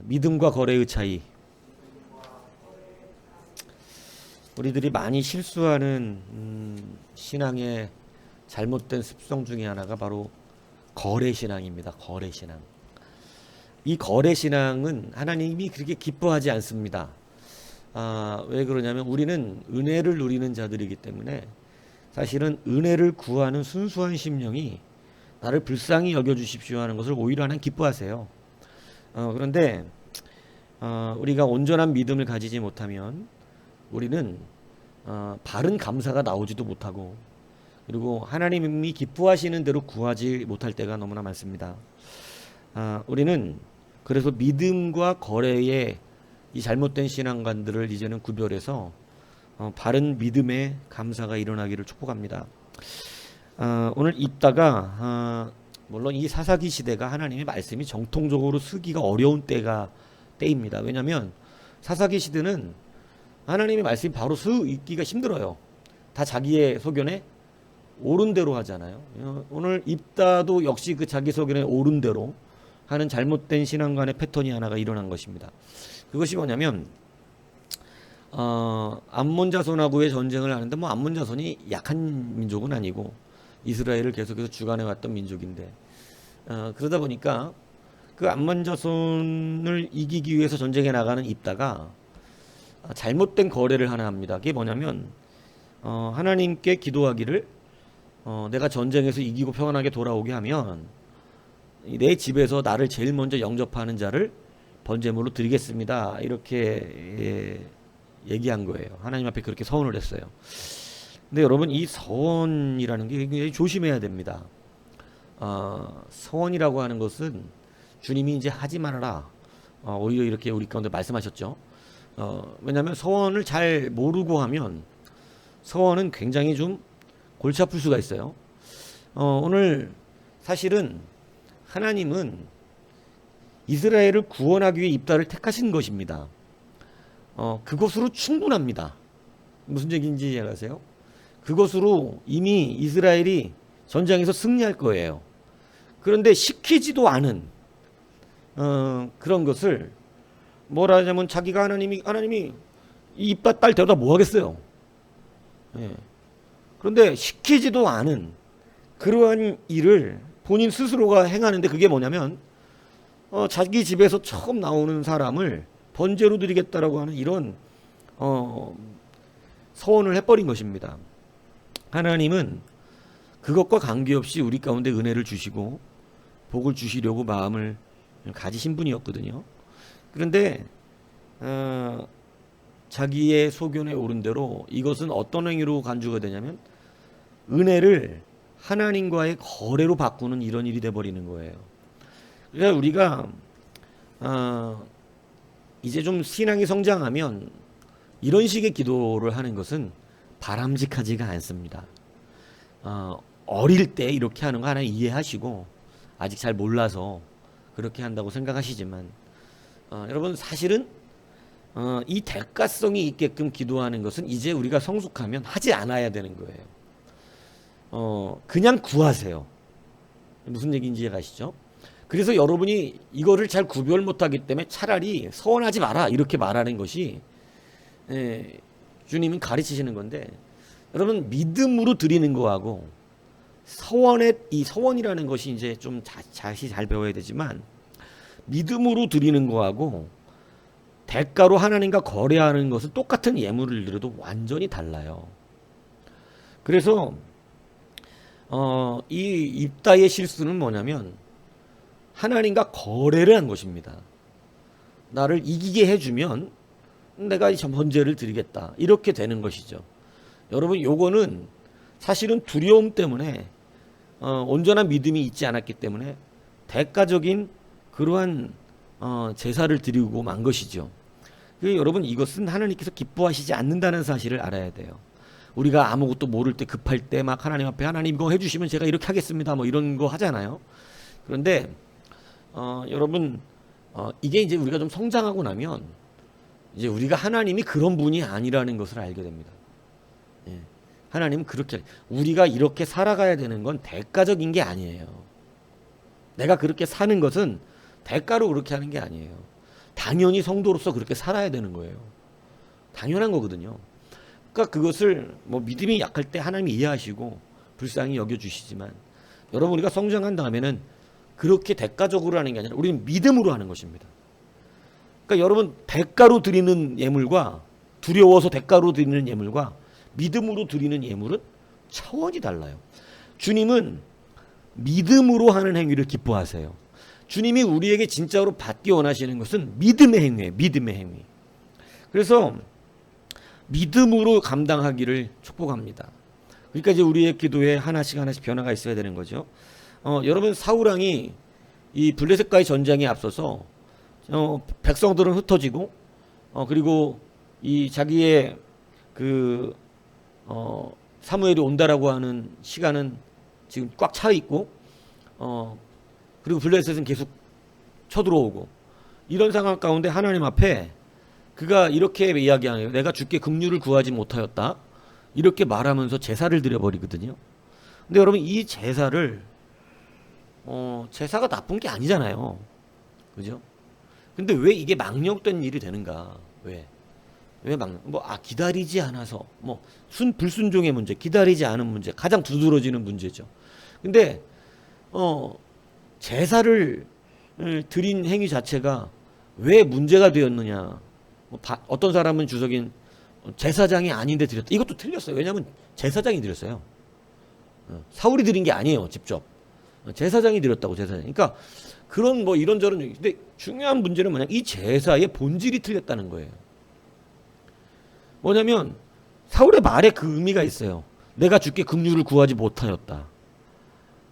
믿음과 거래의 차이. 우리들이 많이 실수하는 신앙의 잘못된 습성 중에 하나가 바로 거래신앙입니다. 거래신앙. 이 거래신앙은 하나님이 그렇게 기뻐하지 않습니다. 왜 그러냐면 우리는 은혜를 누리는 자들이기 때문에 사실은 은혜를 구하는 순수한 심령이 나를 불쌍히 여겨주십시오 하는 것을 오히려 하나님 기뻐하세요. 그런데 우리가 온전한 믿음을 가지지 못하면 우리는 바른 감사가 나오지도 못하고 그리고 하나님이 기뻐하시는 대로 구하지 못할 때가 너무나 많습니다. 우리는 그래서 믿음과 거래의 이 잘못된 신앙관들을 이제는 구별해서 바른 믿음의 감사가 일어나기를 축복합니다. 오늘 입다가 물론 이 사사기 시대가 하나님의 말씀이 정통적으로 쓰기가 어려운 때입니다. 왜냐하면 사사기 시대는 하나님의 말씀이 바로 쓰기가 힘들어요. 다 자기의 소견에 옳은 대로 하잖아요. 오늘 입다도 역시 그 자기 소견에 옳은 대로 하는 잘못된 신앙관의 패턴이 하나가 일어난 것입니다. 그것이 뭐냐면 암몬 자손하고의 전쟁을 하는데 뭐 암몬 자손이 약한 민족은 아니고 이스라엘을 계속해서 주관해 왔던 민족인데 그러다 보니까 그 암몬 자손을 이기기 위해서 전쟁에 나가는 입다가 잘못된 거래를 하나 합니다. 그게 뭐냐면 하나님께 기도하기를 내가 전쟁에서 이기고 평안하게 돌아오게 하면 내 집에서 나를 제일 먼저 영접하는 자를 번제물로 드리겠습니다. 이렇게 얘기한 거예요. 하나님 앞에 그렇게 서원을 했어요. 근데 여러분 이 서원이라는 게 굉장히 조심해야 됩니다. 서원이라고 하는 것은 주님이 이제 하지 말아라. 오히려 이렇게 우리 가운데 말씀하셨죠. 왜냐하면 서원을 잘 모르고 하면 서원은 굉장히 좀 골치 아플 수가 있어요. 오늘 사실은 하나님은 이스라엘을 구원하기 위해 입다를 택하신 것입니다. 그것으로 충분합니다. 무슨 얘기인지 아세요? 그것으로 이미 이스라엘이 전쟁에서 승리할 거예요. 그런데 시키지도 않은 그런 것을 뭐라 하냐면 자기가 하나님이 이 입다 딸 데려다 뭐 하겠어요? 예. 그런데 시키지도 않은 그러한 일을 본인 스스로가 행하는데 그게 뭐냐면 자기 집에서 처음 나오는 사람을 번제로 드리겠다라고 하는 이런 서원을 해버린 것입니다. 하나님은 그것과 관계없이 우리 가운데 은혜를 주시고 복을 주시려고 마음을 가지신 분이었거든요. 그런데 자기의 소견에 오른 대로 이것은 어떤 행위로 간주가 되냐면 은혜를 하나님과의 거래로 바꾸는 이런 일이 돼버리는 거예요. 그러니까 우리가 이제 좀 신앙이 성장하면 이런 식의 기도를 하는 것은 바람직하지가 않습니다. 어릴 때 이렇게 하는 거 하나 이해하시고 아직 잘 몰라서 그렇게 한다고 생각하시지만 여러분 사실은 이 대가성이 있게끔 기도하는 것은 이제 우리가 성숙하면 하지 않아야 되는 거예요. 그냥 구하세요. 무슨 얘기인지 이해가시죠? 그래서 여러분이 이거를 잘 구별 못하기 때문에 차라리 서원하지 마라 이렇게 말하는 것이 주님이 가르치시는 건데 여러분 믿음으로 드리는 거하고 이 서원이라는 것이 이제 좀 자시 잘 배워야 되지만 믿음으로 드리는 거하고 대가로 하나님과 거래하는 것은 똑같은 예물을 드려도 완전히 달라요. 그래서 이 입다의 실수는 뭐냐면 하나님과 거래를 한 것입니다. 나를 이기게 해주면 내가 이 번제를 드리겠다 이렇게 되는 것이죠. 여러분 요거는 사실은 두려움 때문에 온전한 믿음이 있지 않았기 때문에 대가적인 그러한 제사를 드리고 만 것이죠. 여러분 이것은 하나님께서 기뻐하시지 않는다는 사실을 알아야 돼요. 우리가 아무것도 모를 때 급할 때 막 하나님 앞에 하나님 이거 해주시면 제가 이렇게 하겠습니다 뭐 이런 거 하잖아요. 그런데 여러분 이게 이제 우리가 좀 성장하고 나면 이제 우리가 하나님이 그런 분이 아니라는 것을 알게 됩니다. 예. 하나님은 그렇게 우리가 이렇게 살아가야 되는 건 대가적인 게 아니에요. 내가 그렇게 사는 것은 대가로 그렇게 하는 게 아니에요. 당연히 성도로서 그렇게 살아야 되는 거예요. 당연한 거거든요. 그러니까 그것을 뭐 믿음이 약할 때 하나님이 이해하시고 불쌍히 여겨주시지만, 여러분 우리가 성장한 다음에는 그렇게 대가적으로 하는 게 아니라 우리는 믿음으로 하는 것입니다. 그러니까 여러분, 대가로 드리는 예물과, 두려워서 대가로 드리는 예물과 믿음으로 드리는 예물은 차원이 달라요. 주님은 믿음으로 하는 행위를 기뻐하세요. 주님이 우리에게 진짜로 받기 원하시는 것은 믿음의 행위예요. 믿음의 행위. 그래서 믿음으로 감당하기를 축복합니다. 그러니까 이제 우리의 기도에 하나씩 변화가 있어야 되는 거죠. 여러분, 사울왕이 이 블레셋과의 전쟁에 앞서서 백성들은 흩어지고, 그리고 이 자기의 그 사무엘이 온다라고 하는 시간은 지금 꽉 차 있고, 그리고 블레셋은 계속 쳐들어오고, 이런 상황 가운데 하나님 앞에 그가 이렇게 이야기하네요. 내가 주께 긍휼을 구하지 못하였다, 이렇게 말하면서 제사를 드려버리거든요. 근데 여러분, 이 제사를 제사가 나쁜 게 아니잖아요, 그죠? 근데 왜 이게 망령된 일이 되는가? 왜 망령? 기다리지 않아서, 불순종의 문제, 기다리지 않은 문제, 가장 두드러지는 문제죠. 근데 제사를 드린 행위 자체가 왜 문제가 되었느냐? 어떤 사람은 주석인 제사장이 아닌데 드렸다. 이것도 틀렸어요. 왜냐하면 제사장이 드렸어요. 사울이 드린 게 아니에요, 직접. 제사장이 드렸다고, 제사장. 그러니까 그런 이런저런 얘기. 근데 중요한 문제는 뭐냐? 이 제사의 본질이 틀렸다는 거예요. 뭐냐면 사울의 말에 그 의미가 있어요. 내가 주께 긍휼을 구하지 못하였다.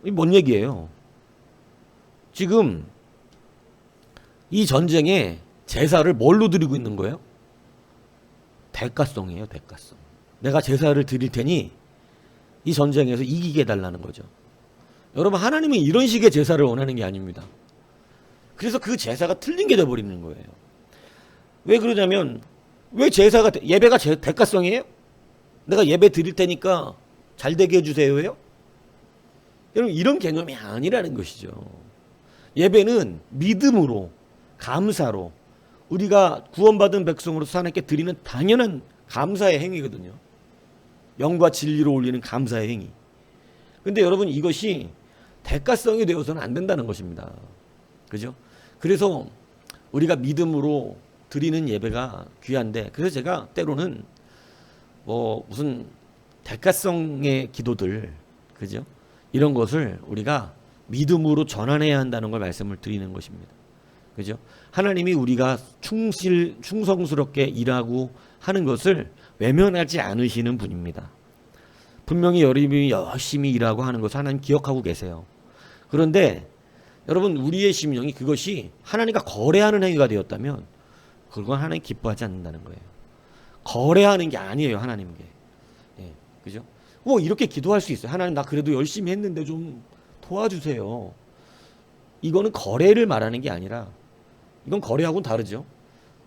이게 뭔 얘기예요? 지금 이 전쟁에 제사를 뭘로 드리고 있는 거예요? 대가성이에요, 대가성. 내가 제사를 드릴 테니 이 전쟁에서 이기게 해달라는 거죠. 여러분, 하나님은 이런 식의 제사를 원하는 게 아닙니다. 그래서 그 제사가 틀린 게 돼버리는 거예요. 왜 그러냐면, 왜 예배가 대가성이에요? 내가 예배 드릴 테니까 잘 되게 해주세요예요? 여러분, 이런 개념이 아니라는 것이죠. 예배는 믿음으로, 감사로, 우리가 구원받은 백성으로서 하나님께 드리는 당연한 감사의 행위거든요. 영과 진리로 올리는 감사의 행위. 근데 여러분, 이것이 대가성이 되어서는 안 된다는 것입니다. 그죠? 그래서 우리가 믿음으로 드리는 예배가 귀한데, 그래서 제가 때로는 무슨 대가성의 기도들, 그죠? 이런 것을 우리가 믿음으로 전환해야 한다는 걸 말씀을 드리는 것입니다. 그죠? 하나님이 우리가 충성스럽게 일하고 하는 것을 외면하지 않으시는 분입니다. 분명히 여러분이 열심히 일하고 하는 것을 하나님 기억하고 계세요. 그런데 여러분, 우리의 심령이 그것이 하나님과 거래하는 행위가 되었다면 그건 하나님 기뻐하지 않는다는 거예요. 거래하는 게 아니에요, 하나님께. 예, 그죠? 이렇게 기도할 수 있어요. 하나님, 나 그래도 열심히 했는데 좀 도와주세요. 이거는 거래를 말하는 게 아니라, 이건 거래하고는 다르죠.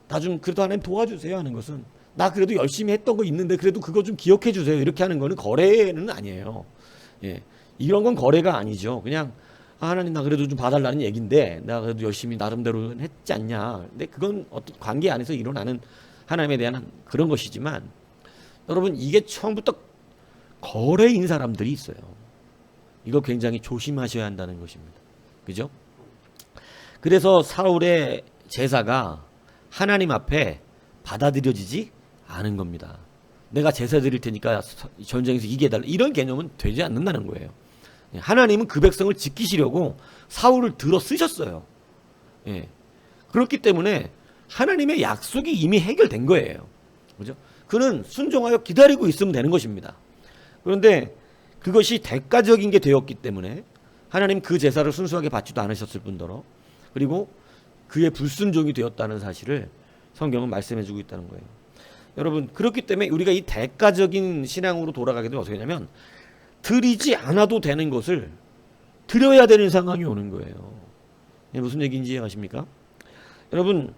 나 좀 그래도 하나님 도와주세요 하는 것은, 나 그래도 열심히 했던 거 있는데 그래도 그거 좀 기억해 주세요, 이렇게 하는 거는 거래는 아니에요. 예, 이런 건 거래가 아니죠. 그냥 하나님, 나 그래도 좀 봐달라는 얘기인데 나 그래도 열심히 나름대로 했지 않냐. 근데 그건 어떤 관계 안에서 일어나는 하나님에 대한 그런 것이지만, 여러분, 이게 처음부터 거래인 사람들이 있어요. 이거 굉장히 조심하셔야 한다는 것입니다. 그죠? 그래서 사울의 제사가 하나님 앞에 받아들여지지 않은 겁니다. 내가 제사 드릴 테니까 전쟁에서 이기게 해달라, 이런 개념은 되지 않는다는 거예요. 하나님은 그 백성을 지키시려고 사울을 들어 쓰셨어요. 예. 그렇기 때문에 하나님의 약속이 이미 해결된 거예요. 그죠? 그는 순종하여 기다리고 있으면 되는 것입니다. 그런데 그것이 대가적인 게 되었기 때문에 하나님 그 제사를 순수하게 받지도 않으셨을 뿐더러, 그리고 그의 불순종이 되었다는 사실을 성경은 말씀해주고 있다는 거예요. 여러분, 그렇기 때문에 우리가 이 대가적인 신앙으로 돌아가게 되면 어떻게 되냐면, 드리지 않아도 되는 것을 드려야 되는 상황이 오는 거예요. 무슨 얘기인지 이해하십니까? 여러분,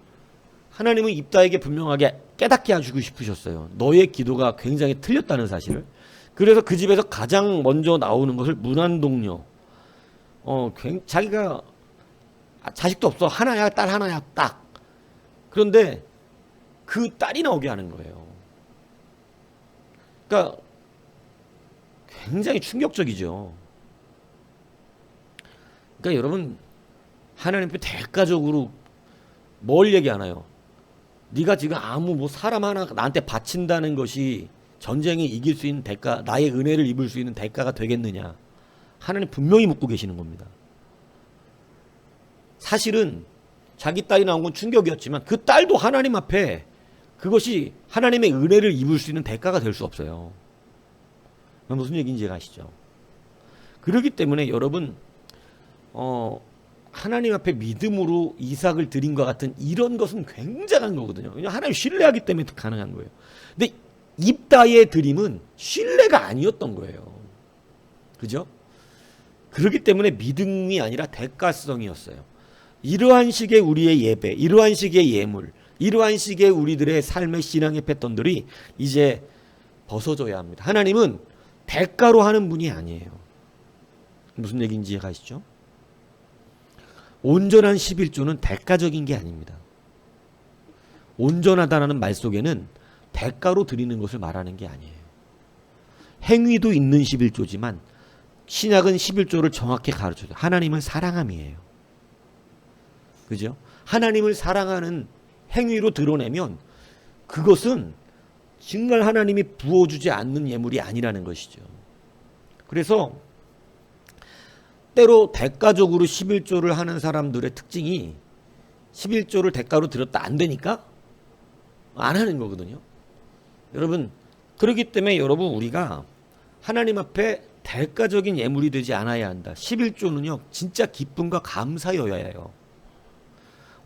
하나님은 입다에게 분명하게 깨닫게 해주고 싶으셨어요. 너의 기도가 굉장히 틀렸다는 사실을. 그래서 그 집에서 가장 먼저 나오는 것을 문안동녀, 자기가 자식도 없어, 하나야, 딸 하나야, 딱 그런데 그 딸이 나오게 하는 거예요. 그러니까 굉장히 충격적이죠. 그러니까 여러분, 하나님 앞에 대가적으로 뭘 얘기하나요? 네가 지금 아무 뭐 사람 하나 나한테 바친다는 것이 전쟁에 이길 수 있는 대가, 나의 은혜를 입을 수 있는 대가가 되겠느냐? 하나님 분명히 묻고 계시는 겁니다. 사실은 자기 딸이 나온 건 충격이었지만 그 딸도 하나님 앞에 그것이 하나님의 은혜를 입을 수 있는 대가가 될 수 없어요. 무슨 얘기인지 아시죠? 그렇기 때문에 여러분, 하나님 앞에 믿음으로 이삭을 드린 것 같은 이런 것은 굉장한 거거든요. 하나님 신뢰하기 때문에 가능한 거예요. 근데 입다의 드림은 신뢰가 아니었던 거예요. 그죠? 그렇기 때문에 믿음이 아니라 대가성이었어요. 이러한 식의 우리의 예배, 이러한 식의 예물, 이러한 식의 우리들의 삶의 신앙의 패턴들이 이제 벗어져야 합니다. 하나님은 대가로 하는 분이 아니에요. 무슨 얘기인지 아시죠? 온전한 11조는 대가적인 게 아닙니다. 온전하다라는 말 속에는 대가로 드리는 것을 말하는 게 아니에요. 행위도 있는 11조지만 신약은 11조를 정확히 가르쳐줘요. 하나님은 사랑함이에요. 그죠? 하나님을 사랑하는 행위로 드러내면 그것은 정말 하나님이 부어주지 않는 예물이 아니라는 것이죠. 그래서 때로 대가적으로 11조를 하는 사람들의 특징이 11조를 대가로 드렸다 안 되니까 안 하는 거거든요. 여러분, 그렇기 때문에 여러분, 우리가 하나님 앞에 대가적인 예물이 되지 않아야 한다. 11조는요 진짜 기쁨과 감사여야 해요.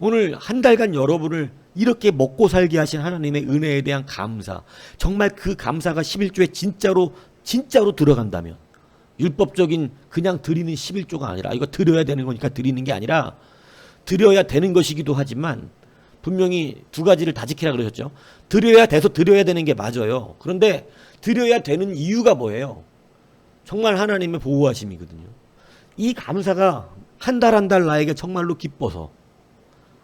오늘 한 달간 여러분을 이렇게 먹고 살게 하신 하나님의 은혜에 대한 감사, 정말 그 감사가 11조에 진짜로 들어간다면, 율법적인 그냥 드리는 11조가 아니라, 이거 드려야 되는 거니까 드리는 게 아니라 드려야 되는 것이기도 하지만, 분명히 두 가지를 다 지키라 그러셨죠. 드려야 돼서 드려야 되는 게 맞아요. 그런데 드려야 되는 이유가 뭐예요? 정말 하나님의 보호하심이거든요. 이 감사가 한 달 한 달 나에게 정말로 기뻐서,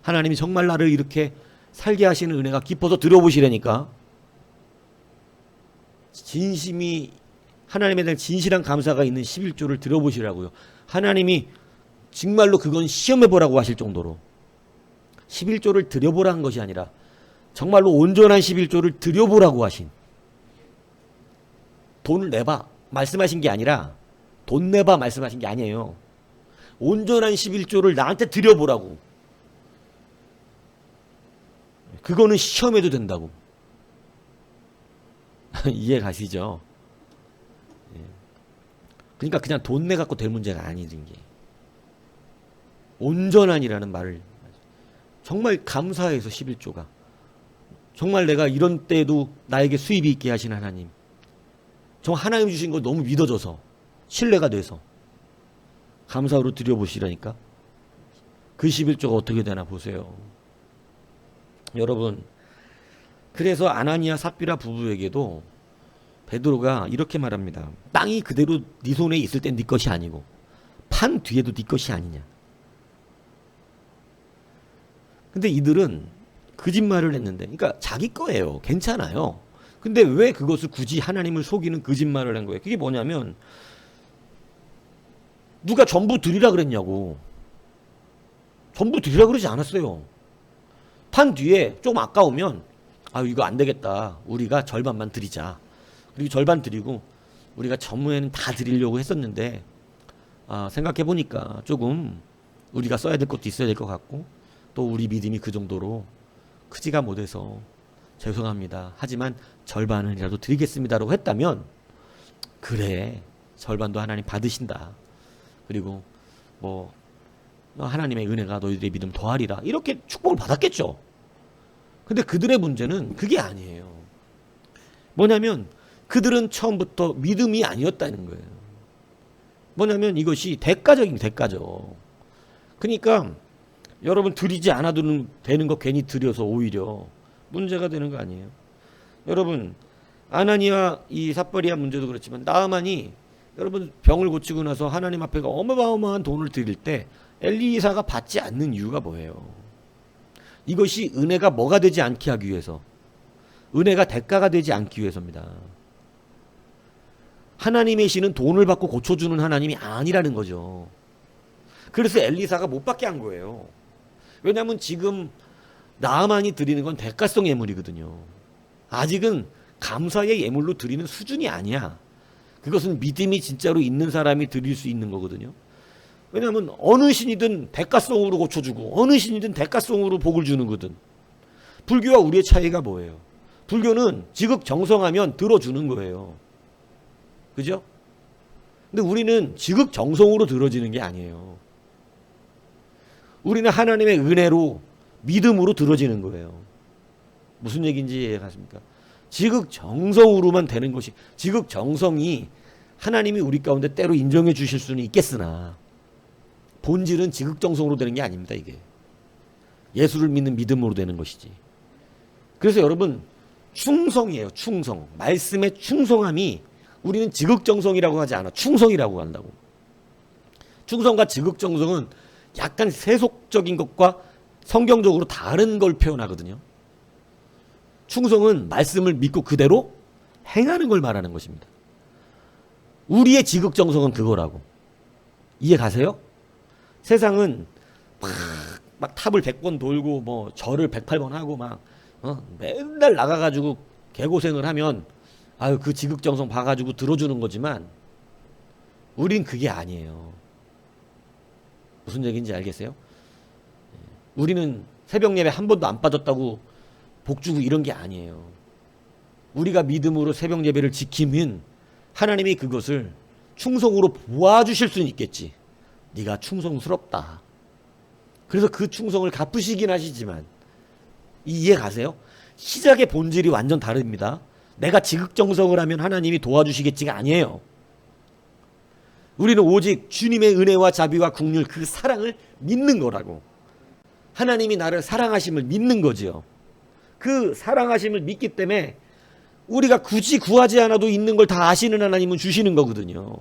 하나님이 정말 나를 이렇게 살게 하시는 은혜가 기뻐서 들어보시라니까, 진심이 하나님에 대한 진실한 감사가 있는 11조를 들어보시라고요. 하나님이 정말로 그건 시험해보라고 하실 정도로 11조를 드려보라는 것이 아니라 정말로 온전한 11조를 드려보라고 하신, 돈을 내봐 말씀하신 게 아니라 돈 내봐 말씀하신 게 아니에요. 온전한 11조를 나한테 드려보라고. 그거는 시험해도 된다고. 이해 가시죠? 그러니까 그냥 돈 내 갖고 될 문제가 아니든 게, 온전한이라는 말을 정말 감사해서 11조가 정말 내가 이런 때에도 나에게 수입이 있게 하신 하나님, 정말 하나님 주신 거 너무 믿어져서 신뢰가 돼서 감사로 드려보시라니까. 그 11조가 어떻게 되나 보세요. 여러분, 그래서 아나니아 삽비라 부부에게도 베드로가 이렇게 말합니다. 땅이 그대로 네 손에 있을 땐 네 것이 아니고 판 뒤에도 네 것이 아니냐. 근데 이들은 거짓말을 했는데, 그러니까 자기 거예요. 괜찮아요. 근데 왜 그것을 굳이 하나님을 속이는 거짓말을 한 거예요? 그게 뭐냐면, 누가 전부 드리라 그랬냐고. 전부 드리라 그러지 않았어요. 판 뒤에 조금 아까우면, 이거 안 되겠다, 우리가 절반만 드리자. 그리고 절반 드리고 우리가 전무에는 다 드리려고 했었는데, 생각해보니까 조금 우리가 써야 될 것도 있어야 될 것 같고, 또 우리 믿음이 그 정도로 크지가 못해서 죄송합니다. 하지만 절반은이라도 드리겠습니다라고 했다면, 그래, 절반도 하나님 받으신다. 그리고 뭐 하나님의 은혜가 너희들의 믿음 더하리라, 이렇게 축복을 받았겠죠. 근데 그들의 문제는 그게 아니에요. 뭐냐면 그들은 처음부터 믿음이 아니었다는 거예요. 뭐냐면 이것이 대가적인 대가죠. 그러니까 여러분, 드리지 않아도 되는 거 괜히 드려서 오히려 문제가 되는 거 아니에요. 여러분, 아나니아 이 삽바리아 문제도 그렇지만, 나아만이 여러분 병을 고치고 나서 하나님 앞에 어마어마한 돈을 드릴 때 엘리사가 받지 않는 이유가 뭐예요? 이것이 은혜가 뭐가 되지 않게 하기 위해서, 은혜가 대가가 되지 않기 위해서입니다. 하나님의 신은 돈을 받고 고쳐주는 하나님이 아니라는 거죠. 그래서 엘리사가 못 받게 한 거예요. 왜냐하면 지금 나아만이 드리는 건 대가성 예물이거든요. 아직은 감사의 예물로 드리는 수준이 아니야. 그것은 믿음이 진짜로 있는 사람이 드릴 수 있는 거거든요. 왜냐하면 어느 신이든 대가성으로 고쳐주고 어느 신이든 대가성으로 복을 주는 거든. 불교와 우리의 차이가 뭐예요? 불교는 지극정성하면 들어주는 거예요. 그죠? 근데 우리는 지극정성으로 들어지는 게 아니에요. 우리는 하나님의 은혜로 믿음으로 들어지는 거예요. 무슨 얘기인지 이해가십니까? 지극정성으로만 되는 것이, 지극정성이 하나님이 우리 가운데 때로 인정해 주실 수는 있겠으나 본질은 지극정성으로 되는 게 아닙니다. 이게 예수를 믿는 믿음으로 되는 것이지. 그래서 여러분, 충성이에요. 충성. 말씀의 충성함이, 우리는 지극정성이라고 하지 않아. 충성이라고 한다고. 충성과 지극정성은 약간 세속적인 것과 성경적으로 다른 걸 표현하거든요. 충성은 말씀을 믿고 그대로 행하는 걸 말하는 것입니다. 우리의 지극정성은 그거라고. 이해 가세요? 세상은 막 탑을 100번 돌고 뭐 절을 108번 하고 막 맨날 나가가지고 개고생을 하면 아유 그 지극정성 봐가지고 들어주는 거지만 우린 그게 아니에요. 무슨 얘기인지 알겠어요? 우리는 새벽 예배 한 번도 안 빠졌다고 복 주고 이런 게 아니에요. 우리가 믿음으로 새벽 예배를 지키면 하나님이 그것을 충성으로 보아주실 수는 있겠지. 네가 충성스럽다. 그래서 그 충성을 갚으시긴 하시지만 이해 가세요? 시작의 본질이 완전 다릅니다. 내가 지극정성을 하면 하나님이 도와주시겠지가 아니에요. 우리는 오직 주님의 은혜와 자비와 긍휼, 그 사랑을 믿는 거라고. 하나님이 나를 사랑하심을 믿는 거지요. 그 사랑하심을 믿기 때문에 우리가 굳이 구하지 않아도 있는 걸 다 아시는 하나님은 주시는 거거든요.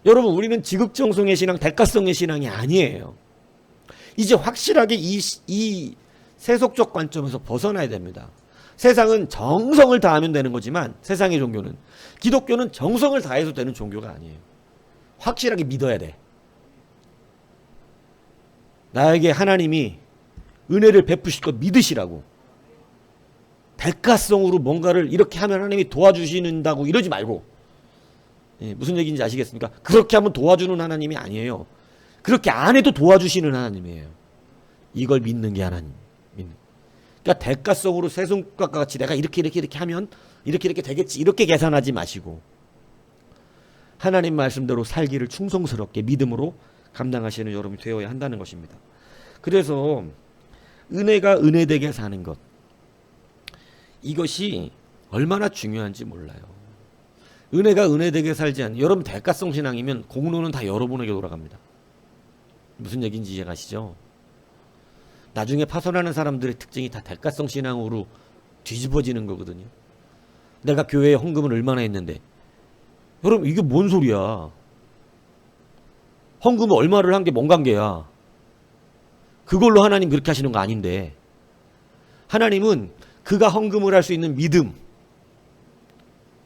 여러분, 우리는 지극정성의 신앙, 대가성의 신앙이 아니에요. 이제 확실하게 이 세속적 관점에서 벗어나야 됩니다. 세상은 정성을 다하면 되는 거지만, 세상의 종교는, 기독교는 정성을 다해서 되는 종교가 아니에요. 확실하게 믿어야 돼. 나에게 하나님이 은혜를 베푸실 거 믿으시라고. 대가성으로 뭔가를 이렇게 하면 하나님이 도와주신다고 이러지 말고. 예, 무슨 얘기인지 아시겠습니까? 그렇게 하면 도와주는 하나님이 아니에요. 그렇게 안 해도 도와주시는 하나님이에요. 이걸 믿는 게 하나님. 그러니까 대가성으로 세손값과 같이 내가 이렇게 하면 이렇게 되겠지, 이렇게 계산하지 마시고 하나님 말씀대로 살기를 충성스럽게 믿음으로 감당하시는 여러분이 되어야 한다는 것입니다. 그래서 은혜가 은혜되게 사는 것, 이것이 얼마나 중요한지 몰라요. 은혜가 은혜되게 살지 않는, 여러분 대가성 신앙이면 공로는 다 여러분에게 돌아갑니다. 무슨 얘기인지 이해가시죠? 나중에 파손하는 사람들의 특징이 다 대가성 신앙으로 뒤집어지는 거거든요. 내가 교회에 헌금을 얼마나 했는데, 여러분 이게 뭔 소리야? 헌금을 얼마를 한 게 뭔 관계야? 그걸로 하나님 그렇게 하시는 거 아닌데, 하나님은 그가 헌금을 할 수 있는 믿음,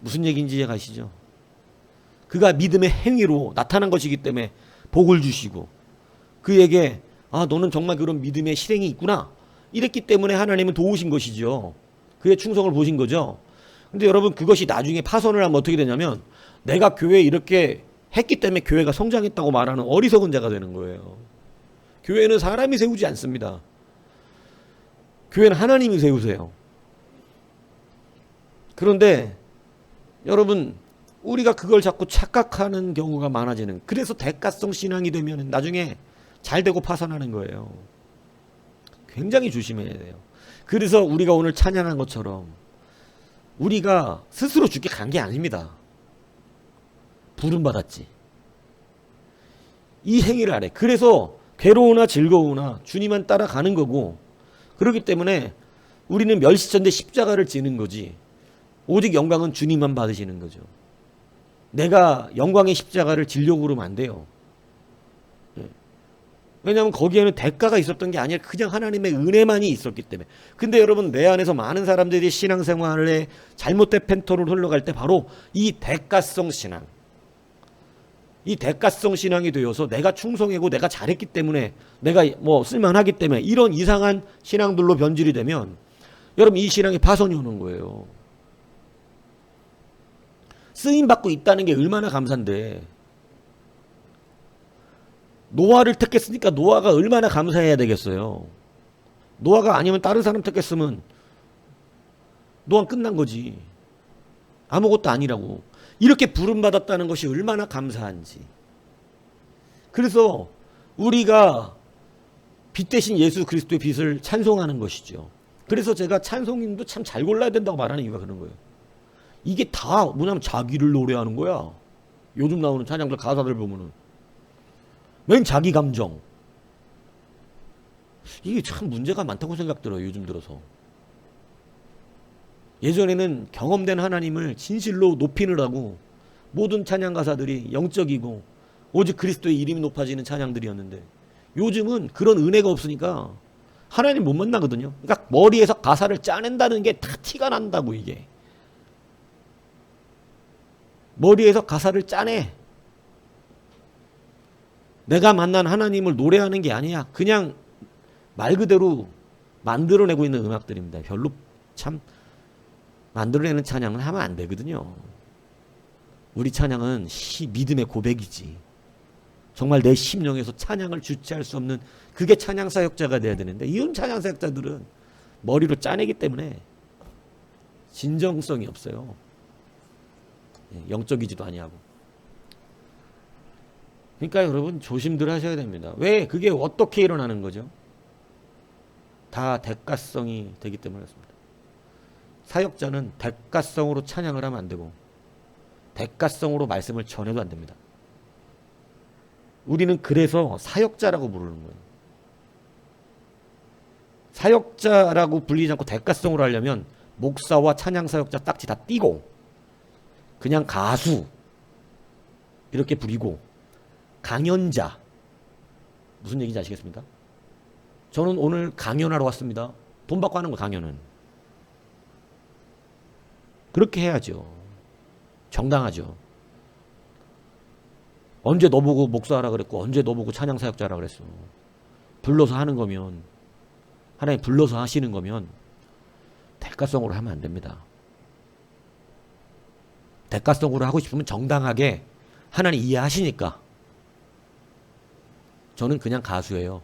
무슨 얘기인지 이해가시죠? 그가 믿음의 행위로 나타난 것이기 때문에 복을 주시고, 그에게 아 너는 정말 그런 믿음의 실행이 있구나 이랬기 때문에 하나님은 도우신 것이죠. 그의 충성을 보신 거죠. 근데 여러분, 그것이 나중에 파손을 하면 어떻게 되냐면, 내가 교회에 이렇게 했기 때문에 교회가 성장했다고 말하는 어리석은 자가 되는 거예요. 교회는 사람이 세우지 않습니다. 교회는 하나님이 세우세요. 그런데 여러분, 우리가 그걸 자꾸 착각하는 경우가 많아지는, 그래서 대가성 신앙이 되면 나중에 잘 되고 파산하는 거예요. 굉장히 조심해야 돼요. 그래서 우리가 오늘 찬양한 것처럼 우리가 스스로 죽게 간 게 아닙니다. 부름받았지. 이 행위를 안 해. 그래서 괴로우나 즐거우나 주님만 따라가는 거고, 그렇기 때문에 우리는 멸시천대 십자가를 지는 거지, 오직 영광은 주님만 받으시는 거죠. 내가 영광의 십자가를 지려고 그러면 안 돼요. 왜냐하면 거기에는 대가가 있었던 게 아니라 그냥 하나님의 은혜만이 있었기 때문에. 근데 여러분, 내 안에서 많은 사람들이 신앙생활에 잘못된 패턴으로 흘러갈 때 바로 이 대가성 신앙, 이 대가성 신앙이 되어서 내가 충성하고 내가 잘했기 때문에, 내가 뭐 쓸만하기 때문에 이런 이상한 신앙들로 변질이 되면 여러분, 이 신앙이 파손이 오는 거예요. 쓰임받고 있다는 게 얼마나 감사한데, 노아를 택했으니까 노아가 얼마나 감사해야 되겠어요. 노아가 아니면 다른 사람 택했으면 노아는 끝난 거지. 아무것도 아니라고. 이렇게 부름받았다는 것이 얼마나 감사한지. 그래서 우리가 빛 대신 예수 그리스도의 빛을 찬송하는 것이죠. 그래서 제가 찬송인도 참 잘 골라야 된다고 말하는 이유가 그런 거예요. 이게 다 뭐냐면 자기를 노래하는 거야. 요즘 나오는 찬양들 가사들 보면은 웬 자기 감정. 이게 참 문제가 많다고 생각 들어요, 요즘 들어서. 예전에는 경험된 하나님을 진실로 높이느라고 모든 찬양 가사들이 영적이고 오직 그리스도의 이름이 높아지는 찬양들이었는데, 요즘은 그런 은혜가 없으니까 하나님 못 만나거든요. 그러니까 머리에서 가사를 짜낸다는 게 다 티가 난다고. 이게 머리에서 가사를 짜내. 내가 만난 하나님을 노래하는 게 아니야. 그냥 말 그대로 만들어내고 있는 음악들입니다. 별로 참 만들어내는 찬양은 하면 안 되거든요. 우리 찬양은 믿음의 고백이지. 정말 내 심령에서 찬양을 주체할 수 없는, 그게 찬양 사역자가 돼야 되는데, 이런 찬양 사역자들은 머리로 짜내기 때문에 진정성이 없어요. 영적이지도 아니하고. 그러니까 여러분, 조심들 하셔야 됩니다. 왜? 그게 어떻게 일어나는 거죠? 다 대가성이 되기 때문에 그렇습니다. 사역자는 대가성으로 찬양을 하면 안 되고 대가성으로 말씀을 전해도 안 됩니다. 우리는 그래서 사역자라고 부르는 거예요. 사역자라고 불리지 않고 대가성으로 하려면 목사와 찬양 사역자 딱지 다 띄고 그냥 가수 이렇게 부리고, 강연자, 무슨 얘기인지 아시겠습니까? 저는 오늘 강연하러 왔습니다. 돈 받고 하는 거, 강연은. 그렇게 해야죠. 정당하죠. 언제 너 보고 목사하라 그랬고 언제 너 보고 찬양 사역자라 그랬어. 불러서 하는 거면, 하나님 불러서 하시는 거면 대가성으로 하면 안 됩니다. 대가성으로 하고 싶으면 정당하게 하나님 이해하시니까. 저는 그냥 가수예요.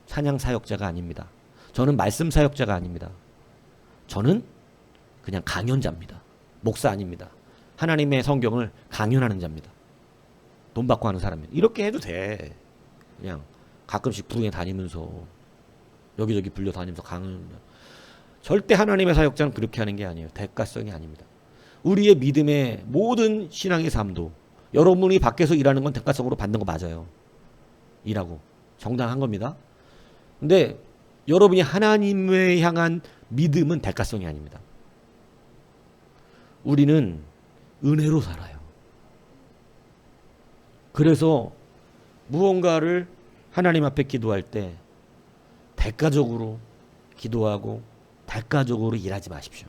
찬양 사역자가 아닙니다. 저는 말씀 사역자가 아닙니다. 저는 그냥 강연자입니다. 목사 아닙니다. 하나님의 성경을 강연하는 자입니다. 돈 받고 하는 사람입니다. 이렇게 해도 돼. 그냥 가끔씩 부흥회 다니면서 여기저기 불려 다니면서 강연. 절대 하나님의 사역자는 그렇게 하는 게 아니에요. 대가성이 아닙니다. 우리의 믿음의 모든 신앙의 삶도 여러분이 밖에서 일하는 건 대가성으로 받는 거 맞아요. 일하고 정당한 겁니다. 근데 여러분이 하나님을 향한 믿음은 대가성이 아닙니다. 우리는 은혜로 살아요. 그래서 무언가를 하나님 앞에 기도할 때 대가적으로 기도하고 대가적으로 일하지 마십시오.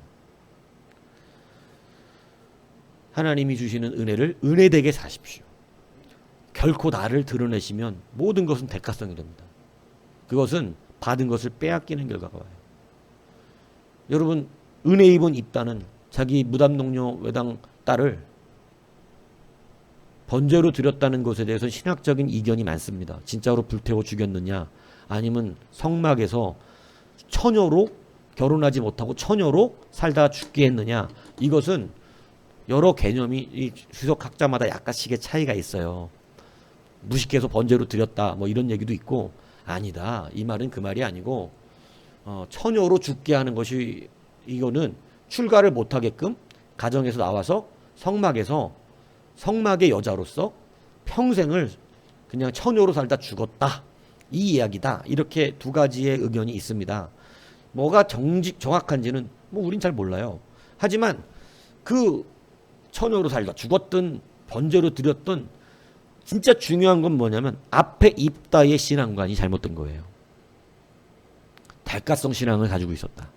하나님이 주시는 은혜를 은혜되게 사십시오. 결코 나를 드러내시면 모든 것은 대가성이 됩니다. 그것은 받은 것을 빼앗기는 결과가 와요. 여러분, 은혜 입은 입단은 자기 무담동료 외당 딸을 번제로 드렸다는 것에 대해서 신학적인 이견이 많습니다. 진짜로 불태워 죽였느냐, 아니면 성막에서 처녀로 결혼하지 못하고 처녀로 살다가 죽게 했느냐. 이것은 여러 개념이 이 주석학자마다 약간씩의 차이가 있어요. 무식해서 번제로 드렸다 뭐 이런 얘기도 있고, 아니다, 이 말은 그 말이 아니고 처녀로 죽게 하는 것이, 이거는 출가를 못하게끔 가정에서 나와서 성막에서 성막의 여자로서 평생을 그냥 처녀로 살다 죽었다, 이 이야기다. 이렇게 두 가지의 의견이 있습니다. 뭐가 정확한지는 뭐 우린 잘 몰라요. 하지만 그 처녀로 살다 죽었든 번제로 드렸든 진짜 중요한 건 뭐냐면 앞에 입다의 신앙관이 잘못된 거예요. 대가성 신앙을 가지고 있었다.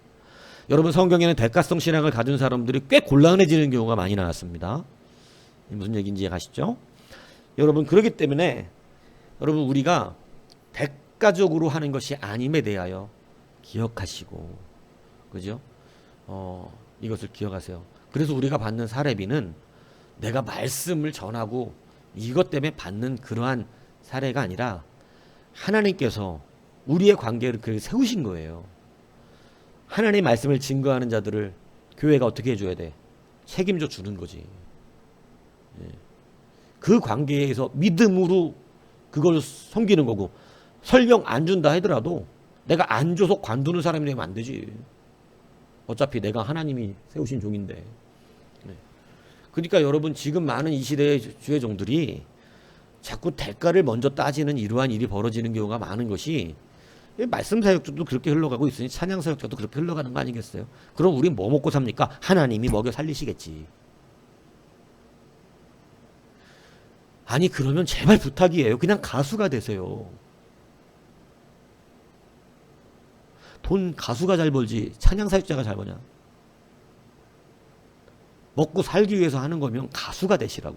여러분 성경에는 대가성 신앙을 가진 사람들이 꽤 곤란해지는 경우가 많이 나왔습니다. 무슨 얘기인지 가시죠? 여러분 그렇기 때문에 여러분 우리가 대가적으로 하는 것이 아님에 대하여 기억하시고 그죠? 이것을 기억하세요. 그래서 우리가 받는 사례비는 내가 말씀을 전하고 이것 때문에 받는 그러한 사례가 아니라 하나님께서 우리의 관계를 그렇게 세우신 거예요. 하나님의 말씀을 증거하는 자들을 교회가 어떻게 해줘야 돼? 책임져 주는 거지. 그 관계에서 믿음으로 그걸 섬기는 거고 설령 안 준다 하더라도 내가 안 줘서 관두는 사람이 되면 안 되지. 어차피 내가 하나님이 세우신 종인데. 그러니까 여러분 지금 많은 이 시대의 주의 종들이 자꾸 대가를 먼저 따지는 이러한 일이 벌어지는 경우가 많은 것이 말씀 사역자도 그렇게 흘러가고 있으니 찬양 사역자도 그렇게 흘러가는 거 아니겠어요? 그럼 우린 뭐 먹고 삽니까? 하나님이 먹여 살리시겠지. 아니 그러면 제발 부탁이에요. 그냥 가수가 되세요. 돈 가수가 잘 벌지 찬양 사역자가 잘 버냐? 먹고 살기 위해서 하는 거면 가수가 되시라고.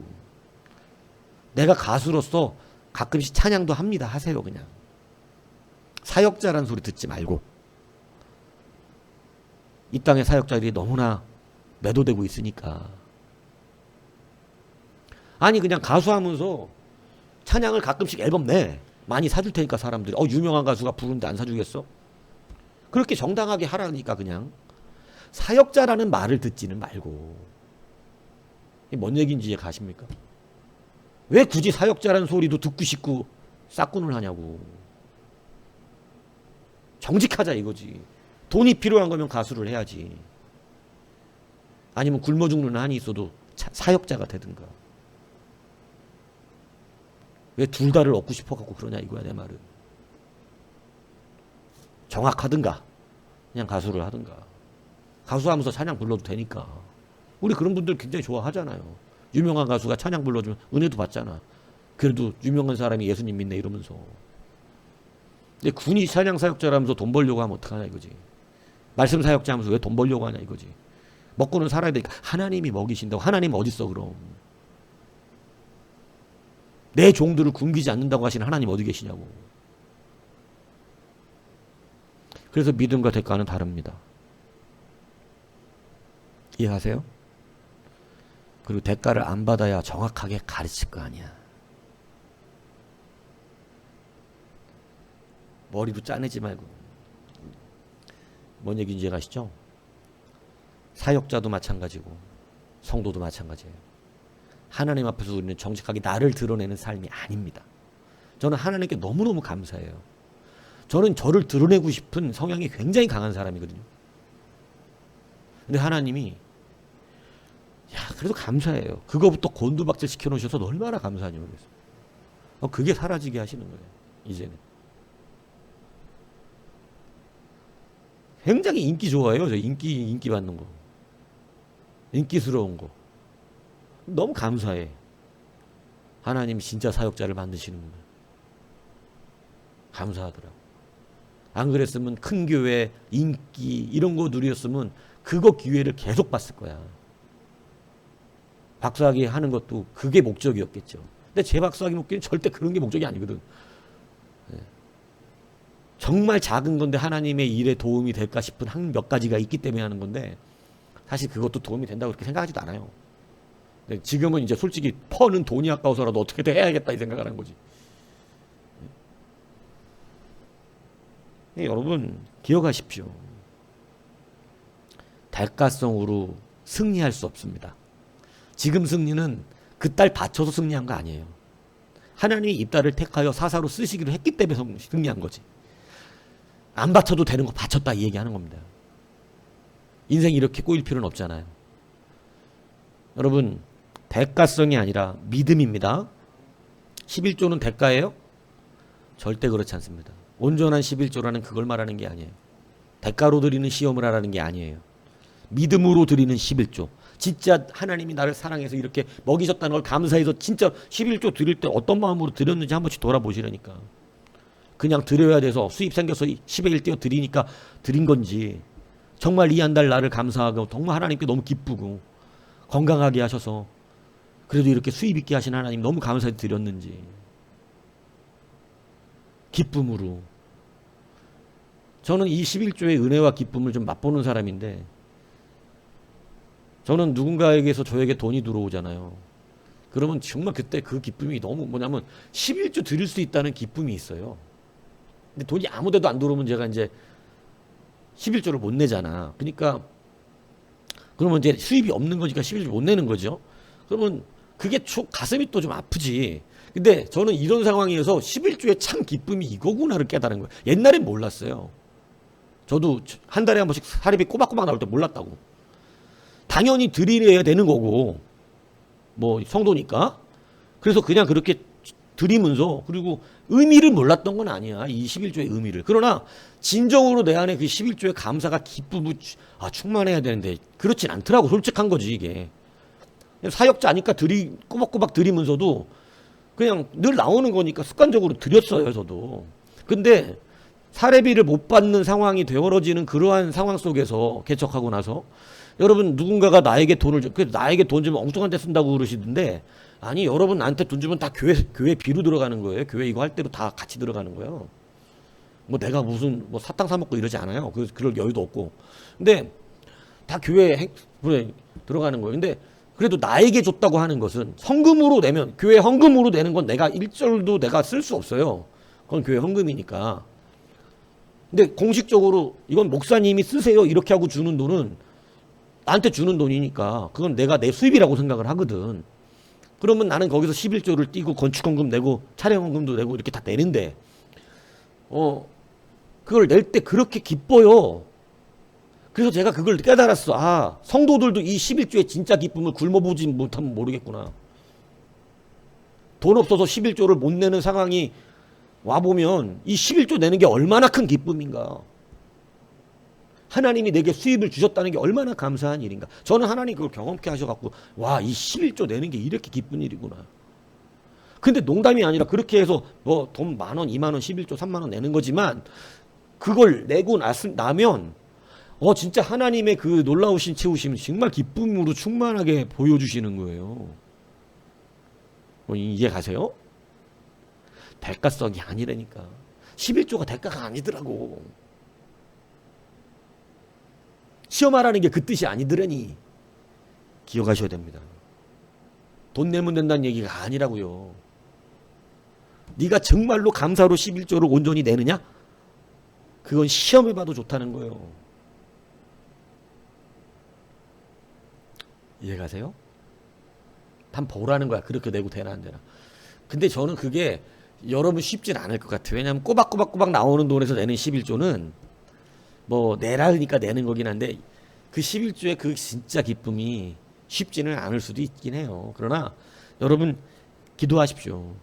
내가 가수로서 가끔씩 찬양도 합니다. 하세요 그냥. 사역자라는 소리 듣지 말고. 이 땅의 사역자들이 너무나 매도되고 있으니까. 아니 그냥 가수하면서 찬양을 가끔씩 앨범 내. 많이 사줄 테니까 사람들이. 유명한 가수가 부르는데 안 사주겠어? 그렇게 정당하게 하라니까 그냥. 사역자라는 말을 듣지는 말고. 이게 뭔 얘기인지 이해 가십니까? 왜 굳이 사역자라는 소리도 듣고 싶고 싹군을 하냐고. 정직하자 이거지. 돈이 필요한 거면 가수를 해야지. 아니면 굶어 죽는 한이 있어도 사역자가 되든가. 왜 둘 다를 얻고 싶어갖고 그러냐 이거야 내 말은. 정확하든가 그냥 가수를 하든가. 가수하면서 찬양 불러도 되니까. 우리 그런 분들 굉장히 좋아하잖아요. 유명한 가수가 찬양 불러주면 은혜도 받잖아. 그래도 유명한 사람이 예수님 믿네 이러면서. 근데 군이 찬양 사역자라면서 돈 벌려고 하면 어떡하냐 이거지. 말씀 사역자 하면서 왜 돈 벌려고 하냐 이거지. 먹고는 살아야 되니까. 하나님이 먹이신다고. 하나님 어딨어 그럼. 내 종들을 굶기지 않는다고 하시는 하나님 어디 계시냐고. 그래서 믿음과 대가는 다릅니다. 이해하세요? 그리고 대가를 안 받아야 정확하게 가르칠 거 아니야. 머리로 짜내지 말고. 뭔 얘기인지 아시죠? 사역자도 마찬가지고 성도도 마찬가지예요. 하나님 앞에서 우리는 정직하게 나를 드러내는 삶이 아닙니다. 저는 하나님께 너무너무 감사해요. 저는 저를 드러내고 싶은 성향이 굉장히 강한 사람이거든요. 근데 하나님이 그래도 감사해요. 그거부터 곤두박질 시켜놓으셔서 얼마나 감사하냐 그래서. 그게 사라지게 하시는 거예요. 이제는. 굉장히 인기 좋아해요. 저 인기 받는 거. 인기스러운 거. 너무 감사해. 하나님 진짜 사역자를 만드시는구나. 감사하더라고. 안 그랬으면 큰 교회, 인기 이런 거 누렸으면 그거 기회를 계속 봤을 거야. 박사학위 하는 것도 그게 목적이었겠죠. 근데 제 박사학위 목적은 절대 그런 게 목적이 아니거든. 정말 작은 건데 하나님의 일에 도움이 될까 싶은 한 몇 가지가 있기 때문에 하는 건데 사실 그것도 도움이 된다고 그렇게 생각하지도 않아요. 근데 지금은 이제 솔직히 퍼는 돈이 아까워서라도 어떻게든 해야겠다 이 생각을 하는 거지. 여러분 기억하십시오. 대가성으로 승리할 수 없습니다. 지금 승리는 그 딸 바쳐서 승리한 거 아니에요. 하나님이 입다를 택하여 사사로 쓰시기로 했기 때문에 승리한 거지. 안 바쳐도 되는 거 바쳤다 이 얘기하는 겁니다. 인생이 이렇게 꼬일 필요는 없잖아요. 여러분 대가성이 아니라 믿음입니다. 11조는 대가예요? 절대 그렇지 않습니다. 온전한 11조라는 그걸 말하는 게 아니에요. 대가로 드리는 시험을 하라는 게 아니에요. 믿음으로 드리는 11조. 진짜 하나님이 나를 사랑해서 이렇게 먹이셨다는 걸 감사해서 진짜 11조 드릴 때 어떤 마음으로 드렸는지 한 번씩 돌아보시라니까. 그냥 드려야 돼서 수입 생겨서 10의 1 떼어 드리니까 드린 건지, 정말 이 한 달 나를 감사하고 정말 하나님께 너무 기쁘고 건강하게 하셔서 그래도 이렇게 수입 있게 하신 하나님 너무 감사해 드렸는지, 기쁨으로. 저는 이 11조의 은혜와 기쁨을 좀 맛보는 사람인데, 저는 누군가에게서 저에게 돈이 들어오잖아요. 그러면 정말 그때 그 기쁨이 너무 뭐냐면 11조 드릴 수 있다는 기쁨이 있어요. 근데 돈이 아무 데도 안 들어오면 제가 이제 11조를 못 내잖아. 그러니까 그러면 이제 수입이 없는 거니까 11조 못 내는 거죠. 그러면 그게 가슴이 또 좀 아프지. 근데 저는 이런 상황에서 11조의 참 기쁨이 이거구나를 깨달은 거예요. 옛날엔 몰랐어요. 저도 한 달에 한 번씩 사립이 꼬박꼬박 나올 때 몰랐다고. 당연히 드려야 되는 거고, 뭐 성도니까. 그래서 그냥 그렇게 드리면서, 그리고 의미를 몰랐던 건 아니야, 이 11조의 의미를. 그러나 진정으로 내 안에 그 11조의 감사가 기쁨을 충만해야 되는데 그렇진 않더라고. 솔직한 거지 이게. 사역자니까 꼬박꼬박 드리면서도 그냥 늘 나오는 거니까 습관적으로 드렸어요 저도. 근데 사례비를 못 받는 상황이 되어지는 그러한 상황 속에서 개척하고 나서, 여러분 누군가가 나에게 돈을 나에게 돈 주면 엉뚱한 데 쓴다고 그러시던데, 아니 여러분 나한테 돈 주면 다 교회 비로 들어가는 거예요. 교회 이거 할 때로 다 같이 들어가는 거예요. 뭐 내가 무슨 뭐 사탕 사 먹고 이러지 않아요. 그럴 여유도 없고. 근데 다 교회에 들어가는 거예요. 근데 그래도 나에게 줬다고 하는 것은 헌금으로 내면, 교회 헌금으로 내는 건 내가 1절도 내가 쓸 수 없어요. 그건 교회 헌금이니까. 근데 공식적으로 이건 목사님이 쓰세요 이렇게 하고 주는 돈은 나한테 주는 돈이니까 그건 내가 내 수입이라고 생각을 하거든. 그러면 나는 거기서 11조를 띄고 건축헌금 내고 차량헌금도 내고 이렇게 다 내는데, 그걸 낼 때 그렇게 기뻐요. 그래서 제가 그걸 깨달았어. 성도들도 이 11조의 진짜 기쁨을 굶어보지 못하면 모르겠구나. 돈 없어서 11조를 못 내는 상황이 와보면 이 11조 내는 게 얼마나 큰 기쁨인가. 하나님이 내게 수입을 주셨다는 게 얼마나 감사한 일인가. 저는 하나님 그걸 경험케 하셔갖고, 와, 이 11조 내는 게 이렇게 기쁜 일이구나. 근데 농담이 아니라 그렇게 해서 뭐 돈 10,000원, 20,000원, 11조, 30,000원 내는 거지만, 그걸 내고 나면 진짜 하나님의 그 놀라우신 채우심을 정말 기쁨으로 충만하게 보여주시는 거예요. 이해 가세요? 대가성이 아니라니까. 11조가 대가가 아니더라고. 시험하라는 게 그 뜻이 아니더라니. 기억하셔야 됩니다. 돈 내면 된다는 얘기가 아니라고요. 네가 정말로 감사로 11조를 온전히 내느냐? 그건 시험해봐도 좋다는 거예요. 이해가세요? 한번 보라는 거야. 그렇게 내고 되나 안 되나. 근데 저는 그게 여러분 쉽진 않을 것 같아요. 왜냐하면 꼬박꼬박 나오는 돈에서 내는 11조는 뭐 내라니까 내는 거긴 한데, 그 11조의 그 진짜 기쁨이 쉽지는 않을 수도 있긴 해요. 그러나 여러분 기도하십시오.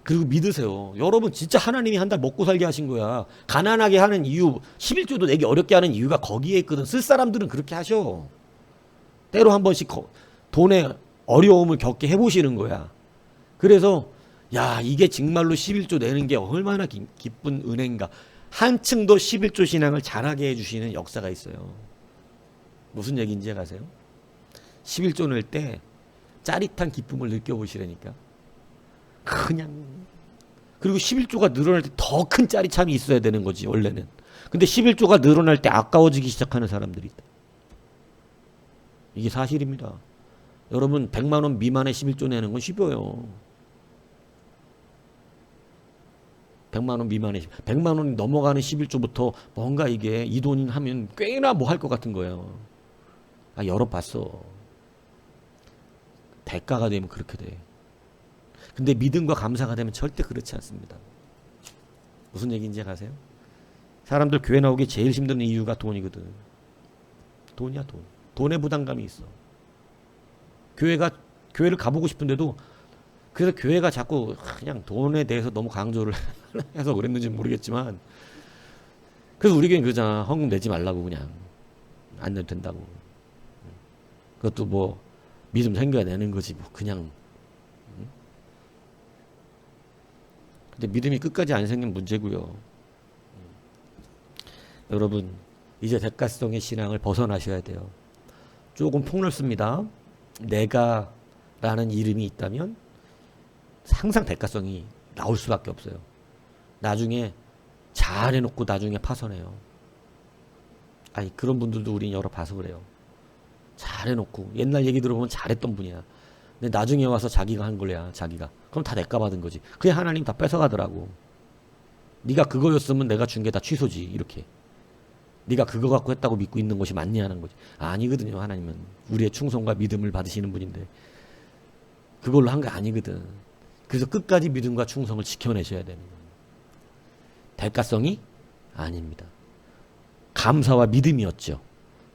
그리고 믿으세요. 여러분 진짜 하나님이 한 달 먹고 살게 하신 거야. 가난하게 하는 이유, 11조도 내기 어렵게 하는 이유가 거기에 있거든. 쓸 사람들은 그렇게 하셔. 때로 한 번씩 돈에 어려움을 겪게 해보시는 거야. 그래서 이게 정말로 11조 내는 게 얼마나 기쁜 은혜인가. 한층 더 11조 신앙을 잘하게 해주시는 역사가 있어요. 무슨 얘기인지 아세요? 11조 낼 때 짜릿한 기쁨을 느껴보시라니까. 그냥. 그리고 11조가 늘어날 때 더 큰 짜릿함이 있어야 되는 거지 원래는. 근데 11조가 늘어날 때 아까워지기 시작하는 사람들이 있다. 이게 사실입니다. 여러분 100만 원 미만의 11조 내는 건 쉽어요. 100만 원 미만의 100만 원이 넘어가는 11조부터 뭔가 이게 이 돈 하면 꽤나 뭐 할 것 같은 거예요. 열어봤어. 대가가 되면 그렇게 돼. 근데 믿음과 감사가 되면 절대 그렇지 않습니다. 무슨 얘기인지 아세요? 사람들 교회 나오기 제일 힘든 이유가 돈이거든. 돈이야 돈. 돈에 부담감이 있어. 교회를 가보고 싶은데도, 그래서 교회가 자꾸 그냥 돈에 대해서 너무 강조를 해서 그랬는지 모르겠지만, 그래서 우리 교회는 그러잖아. 헌금 내지 말라고, 그냥 안 내도 된다고. 그것도 뭐 믿음 생겨야 되는 거지 뭐 그냥. 근데 믿음이 끝까지 안 생긴 문제고요. 여러분 이제 대가성의 신앙을 벗어나셔야 돼요. 조금 폭넓습니다. 내가라는 이름이 있다면 항상 대가성이 나올 수밖에 없어요. 나중에 잘해놓고 나중에 파손해요. 아니 그런 분들도 우린 여러 봐서 그래요. 잘해놓고 옛날 얘기 들어보면 잘했던 분이야. 근데 나중에 와서 자기가 한 거야. 자기가. 그럼 다 대가 받은 거지. 그게 하나님 다 뺏어가더라고. 네가 그거였으면 내가 준 게 다 취소지. 이렇게. 네가 그거 갖고 했다고 믿고 있는 것이 맞냐 하는 거지. 아니거든요. 하나님은 우리의 충성과 믿음을 받으시는 분인데 그걸로 한 게 아니거든. 그래서 끝까지 믿음과 충성을 지켜내셔야 되는 거예요. 대가성이 아닙니다. 감사와 믿음이었죠.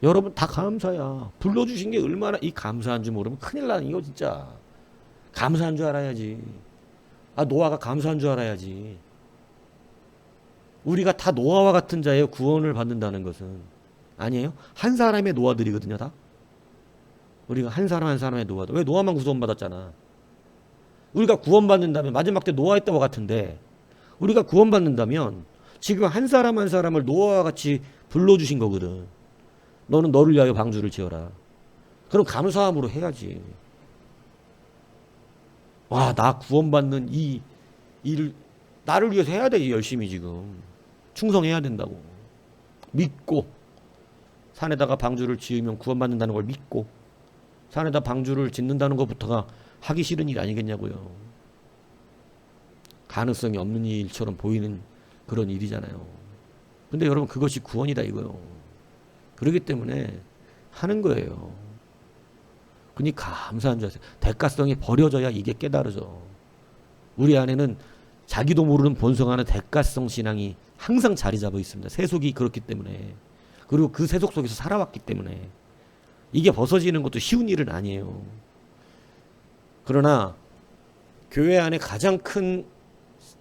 여러분 다 감사야. 불러주신 게 얼마나 이 감사한 줄 모르면 큰일 나는 이거 진짜. 감사한 줄 알아야지. 아 노아가 감사한 줄 알아야지. 우리가 다 노아와 같은 자의 구원을 받는다는 것은 아니에요? 한 사람의 노아들이거든요 다. 우리가 한 사람 한 사람의 노아들. 왜 노아만 구원받았잖아. 우리가 구원받는다면 마지막 때 노아의 때와 같은데 우리가 구원받는다면 지금 한 사람 한 사람을 노아와 같이 불러주신 거거든. 너는 너를 위하여 방주를 지어라. 그럼 감사함으로 해야지. 와, 나 구원받는 이 일을 나를 위해서 해야 돼. 열심히 지금. 충성해야 된다고. 믿고 산에다가 방주를 지으면 구원받는다는 걸 믿고 산에다 방주를 짓는다는 것부터가 하기 싫은 일 아니겠냐고요. 가능성이 없는 일처럼 보이는 그런 일이잖아요. 근데 여러분 그것이 구원이다 이거요. 그렇기 때문에 하는 거예요. 그러니까 감사한 줄 아세요. 대가성이 버려져야 이게 깨달아져. 우리 안에는 자기도 모르는 본성하는 대가성 신앙이 항상 자리 잡아 있습니다. 세속이 그렇기 때문에. 그리고 그 세속 속에서 살아왔기 때문에. 이게 벗어지는 것도 쉬운 일은 아니에요. 그러나 교회 안에 가장 큰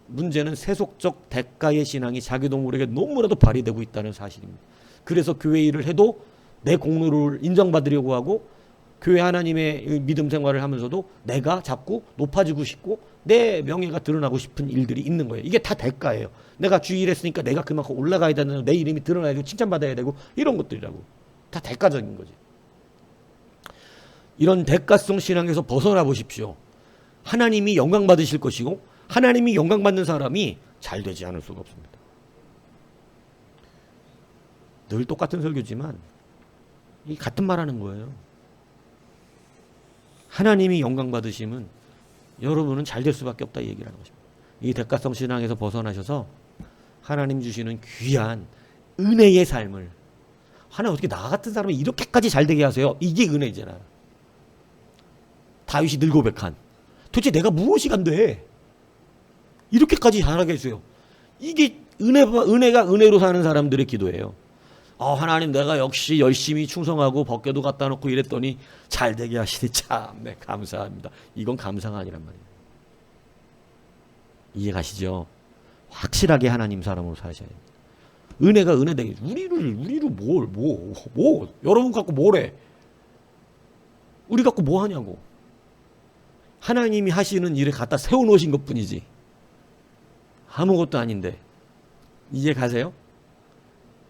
문제는 세속적 대가의 신앙이 자기도 모르게 너무나도 발휘되고 있다는 사실입니다. 그래서 교회 일을 해도 내 공로를 인정받으려고 하고 교회 하나님의 믿음 생활을 하면서도 내가 자꾸 높아지고 싶고 내 명예가 드러나고 싶은 일들이 있는 거예요. 이게 다 대가예요. 내가 주일 했으니까 내가 그만큼 올라가야 되는 내 이름이 드러나야 되고 칭찬받아야 되고 이런 것들이라고. 다 대가적인 거지. 이런 대가성 신앙에서 벗어나 보십시오. 하나님이 영광 받으실 것이고 하나님이 영광 받는 사람이 잘 되지 않을 수가 없습니다. 늘 똑같은 설교지만 이 같은 말 하는 거예요. 하나님이 영광 받으시면 여러분은 잘 될 수밖에 없다 이 얘기를 하는 것입니다. 이 대가성 신앙에서 벗어나셔서 하나님 주시는 귀한 은혜의 삶을 하나님 어떻게 나 같은 사람이 이렇게까지 잘 되게 하세요? 이게 은혜잖아. 다윗이 늘 고백한 도대체 내가 무엇이 간대? 이렇게까지 잘하게 해주세요. 이게 은혜가 은혜로 사는 사람들의 기도예요. 하나님 내가 역시 열심히 충성하고 법궤도 갖다 놓고 이랬더니 잘 되게 하시니 참 네, 감사합니다. 이건 감사가 아니란 말이에요. 이해 가시죠? 확실하게 하나님 사람으로 사셔야 돼요. 은혜가 은혜 되게 우리를 뭐 여러분 갖고 뭐래? 우리 갖고 뭐 하냐고. 하나님이 하시는 일을 갖다 세워놓으신 것뿐이지 아무것도 아닌데 이해 가세요?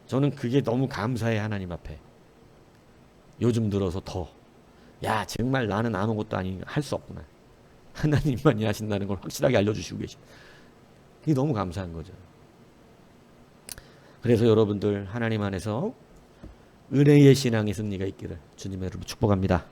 저는 그게 너무 감사해. 하나님 앞에 요즘 들어서 더 정말 나는 아무것도 아니 할 수 없구나. 하나님만이 하신다는 걸 확실하게 알려주시고 계신 이게 너무 감사한 거죠. 그래서 여러분들 하나님 안에서 은혜의 신앙의 승리가 있기를 주님의 이름으로 축복합니다.